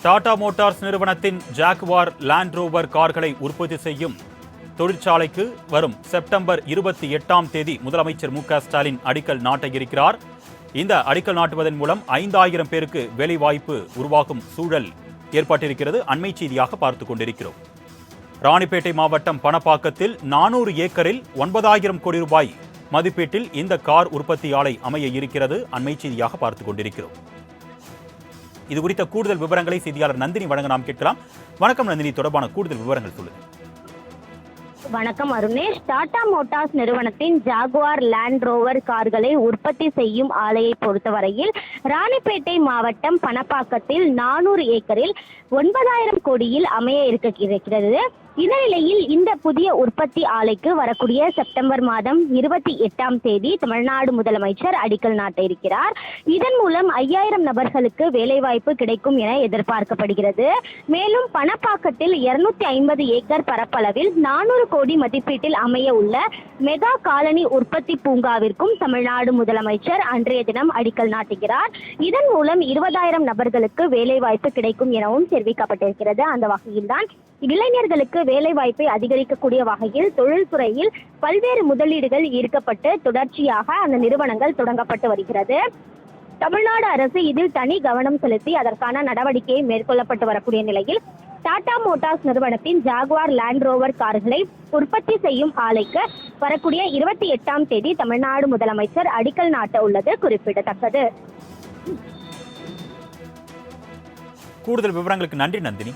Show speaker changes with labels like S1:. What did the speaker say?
S1: Tata Motors நிறுவனத்தின் Jaguar land rover கார்களை உற்பத்தி செய்யும் தொழிற்சாலைக்கு வரும் செப்டம்பர் 28ஆம் தேதி முதலமைச்சர் மு.க.ஸ்டாலின் அடிக்கல் நாட்ட இருக்கிறார். இந்த அடிக்கல் நாட்டுவதன் மூலம் 5000 பேருக்கு வேலைவாய்ப்பு உருவாகும் சூழல் ஏற்பட்டிருக்கிறது. அண்மை செய்தியாக பார்த்துக் கொண்டிருக்கிறோம். ராணிப்பேட்டை மாவட்டம் பணப்பாக்கத்தில் 400 ஏக்கரில் 9000 கோடி ரூபாய் மதிப்பீட்டில் இந்த கார் உற்பத்தி ஆலை அமைய இருக்கிறது. அண்மை செய்தியாக பார்த்துக் கொண்டிருக்கிறோம். இது குறித்த கூடுதல் விவரங்களை செய்தியாளர் நந்தினி வழங்க நாம் கேட்கலாம். வணக்கம் நந்தினி, தொடர்பான கூடுதல் விவரங்கள் சொல்லுங்க.
S2: வணக்கம் அருணேஷ். டாடா மோட்டார்ஸ் நிறுவனத்தின் ஜாகுவார் லேண்ட் ரோவர் கார்களை உற்பத்தி செய்யும் ஆலையை பொறுத்தவரையில் ராணிப்பேட்டை மாவட்டம் பணப்பாக்கத்தில் 400 ஏக்கரில் 9000 கோடியில் அமைய இருக்கிறது. இந்த நிலையில் இந்த புதிய உற்பத்தி ஆலைக்கு வரக்கூடிய செப்டம்பர் மாதம் 28ஆம் தேதி தமிழ்நாடு முதலமைச்சர் அடிக்கல் நாட்ட இருக்கிறார். இதன் மூலம் 5000 நபர்களுக்கு வேலைவாய்ப்பு கிடைக்கும் என எதிர்பார்க்கப்படுகிறது. மேலும் பணப்பாக்கத்தில் 250 ஏக்கர் பரப்பளவில் 400 கோடி மதிப்பீட்டில் அமைய உள்ள மெகா காலனி உற்பத்தி பூங்காவிற்கும் தமிழ்நாடு முதலமைச்சர் அன்றைய தினம் அடிக்கல் நாட்டுகிறார். இதன் மூலம் 20000 நபர்களுக்கு வேலைவாய்ப்பு கிடைக்கும் எனவும் தெரிவிக்கப்பட்டிருக்கிறது. அந்த வகையில்தான் இளைஞர்களுக்கு வேலை வாய்ப்பை அதிகரிக்கக்கூடிய வகையில் தொழில்துறையில் பல்வேறு முதலீடுகள் ஈர்க்கப்பட்டு தொடர்ச்சியாக அந்த நிறுவனங்கள் தொடங்கப்பட்டு வருகிறது. தமிழ்நாடு அரசு இதில் தனி கவனம் செலுத்தி அதற்கான நடவடிக்கையை மேற்கொள்ளப்பட்டு வரக்கூடிய நிலையில் டாடா மோட்டார்ஸ் நிறுவனத்தின் ஜாகுவார் லேண்ட் ரோவர் கார்களை உற்பத்தி செய்யும் ஆலைக்கு வரக்கூடிய 28ஆம் தேதி தமிழ்நாடு முதலமைச்சர் அடிக்கல் நாட்ட உள்ளது குறிப்பிடத்தக்கது.
S1: கூடுதல் விவரங்களுக்கு நன்றி நந்தினி.